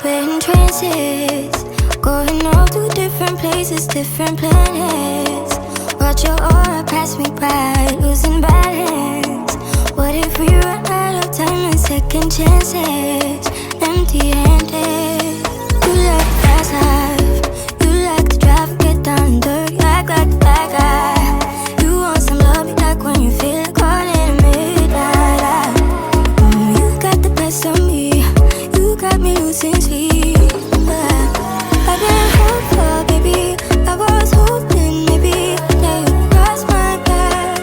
We're in trances, going all to different places, different planets. Watch your aura pass me by, losing balance. What if we run out of time and second chances? Empty-handed. You like the fast life, you like to drive, get down and dirty, act like the bad guy. You want some love, you like when you feel caught in the midnight. You got the best of me, you got me losing sleep. I've been hopeful, baby, I was hoping maybe that you crossed my path.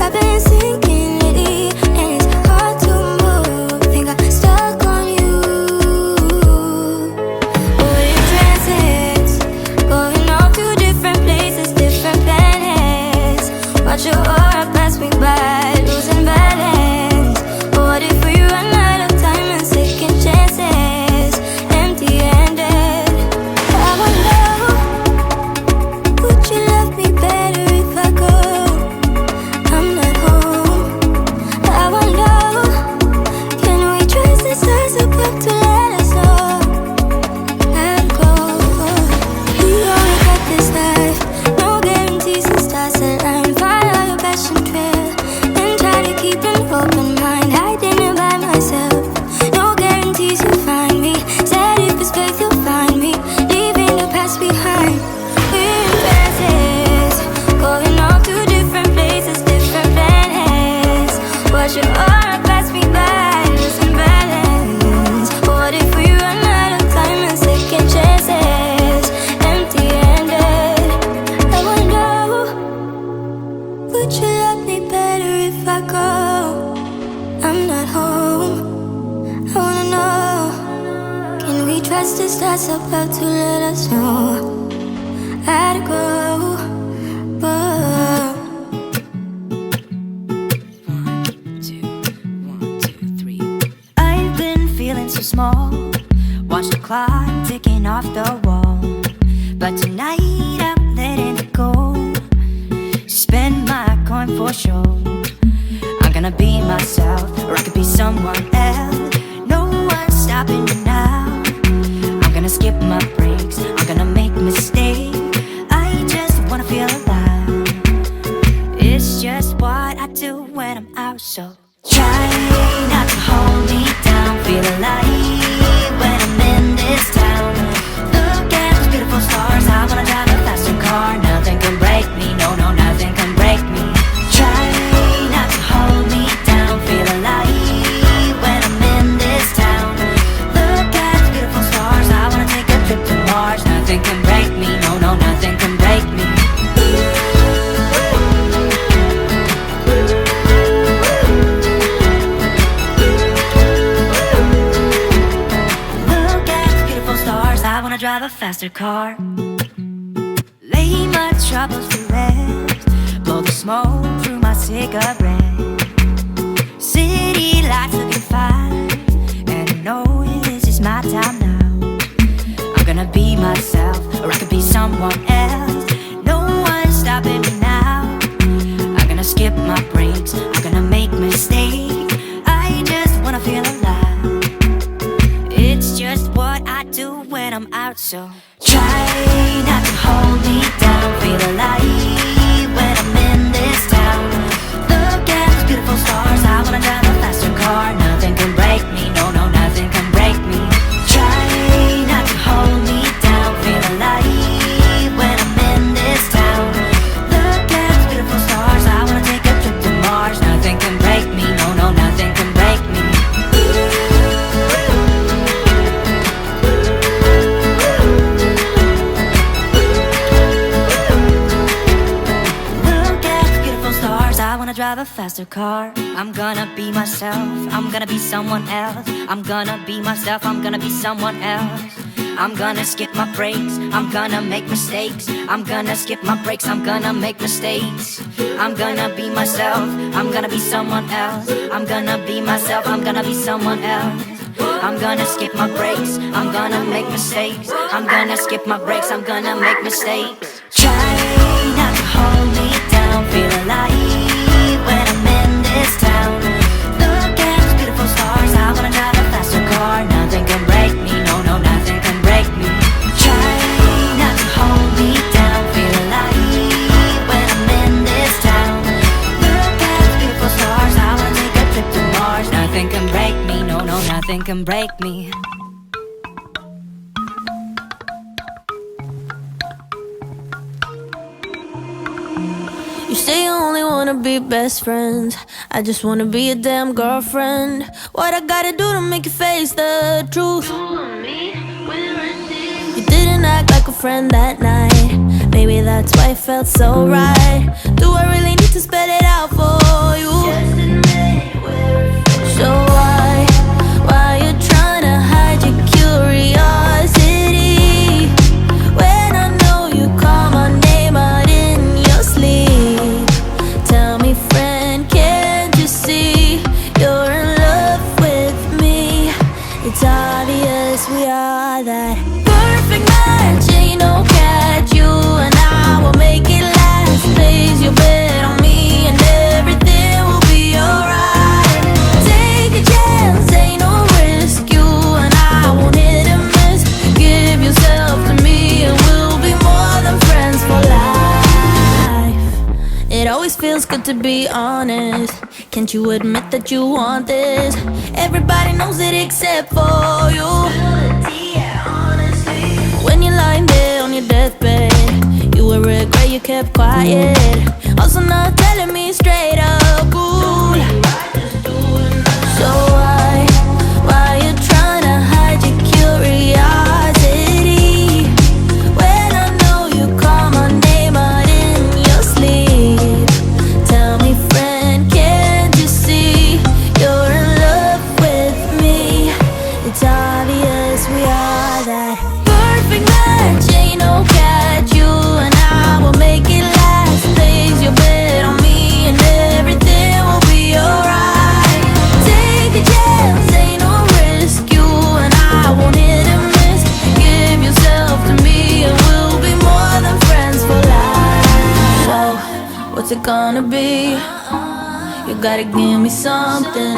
I've been sinking lately and it's hard to move. Think I'm stuck on you. We're in transits, going off to different places, different planets. Watch your aura pass me by, losing balance. What if we run out of time and second chances? Empty-handed. I wonder, would you love me better if I go? I'm not home. I wonder, can we trace the stars above to let us know? I'd go. We only got this life, no guarantees and stars align. Follow your passion trail and try to keep an open mind. Hiding it by myself, no guarantees you'll find me. Said if it's faith you'll find me, leaving the past behind. We're in phases, going off to different places, different planets. Watch your aura pass me by, losing balance. What if we run out of time and second chances? Empty-handed. I wonder, would you love me better if I go? I'm not home. I wanna know, can we trust the stars about to let us know? I'd go. Whoa. 1, 2, 1, 2, 3. I've been feeling so small. Watch the clock ticking off the wall. But tonight I'm letting it go. Spend my coin for sure. I'm gonna be myself, or I could be someone else. No one's stopping me now. I'm gonna skip my breaks, I'm gonna make mistakes. I just wanna feel alive. It's just what I do when I'm out, so try not to hold me down. Feel alive when I'm in this town. Look at those beautiful stars, I wanna drive a faster car. Nothing can break me, no, no, nothing can break me. Try not to hold me down. Feel alive when I'm in this town. Look at those beautiful stars, I wanna take a trip to Mars. Nothing can break me, no, no, nothing can break me. Look at those beautiful stars, I wanna drive a faster car. Lay my troubles to rest, blow the smoke through my cigarette. City lights looking fine, and I know this is my time now. I'm gonna be myself, or I could be someone else. No one's stopping me now. I'm gonna skip my breaks, I'm gonna make mistakes. I just wanna feel alive. It's just what I do when I'm out, so try not to hold me down. Feel alive when I'm in this town. Look at those beautiful stars, I wanna drive a faster car. Nothing can break me, no, no, nothing can break me. Try not to hold me down. Feel alive when I'm in this town. Look at those beautiful stars, I wanna take a trip to Mars. Nothing can break me, no, no, nothing can break me. Drive a faster car. I'm gonna be myself, I'm gonna be someone else. I'm gonna be myself, I'm gonna be someone else. I'm gonna skip my breaks, I'm gonna make mistakes. I'm gonna skip my breaks, I'm gonna make mistakes. I'm gonna be myself, I'm gonna be someone else. I'm gonna be myself, I'm gonna be someone else. I'm gonna skip my breaks, I'm gonna make mistakes. I'm gonna skip my breaks, I'm gonna make mistakes. Try not to hold me down. Feel alive when I'm in this town. Look at those beautiful stars, I wanna drive a faster car now. nothing can break me. You say you only wanna be best friends. I just wanna be a damn girlfriend. What I gotta do to make you face the truth? You didn't act like a friend that night. Maybe that's why it felt so right. Do I really need to spell it out for you? So why you tryna hide your curiosity when I know you call my name out in your sleep? Tell me, friend, can't you see you're in love with me? It's obvious we are that perfect match. Ain't no catch, you and I will make it last. Place your bet on me and everything will be alright. Take a chance, ain't no risk. You and I won't hit and miss. Give yourself to me and we'll be more than friends for life. It always feels good to be honest. Can't you admit that you want this? Everybody knows it except for you. When you're lying there on your deathbed, you will regret you kept quiet. Also not telling me straight up, ooh. So why you tryna hide your curiosity when I know you call my name out in your sleep? Tell me, friend, can't you see you're in love with me? It's obvious we are that perfect match. Ain't no catch, you and I will make it last. Place your bet on me and everything will be alright. Take a chance, ain't no risk. You and I won't hit and miss. Give yourself to me and we'll be more than friends for life. So, what's it gonna be? You gotta give me something.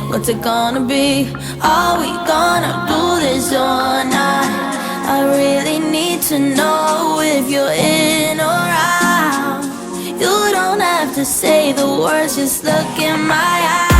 What's it gonna be? Are we gonna do this or not? I really need to know if you're in or out. You don't have to say the words, just look in my eyes.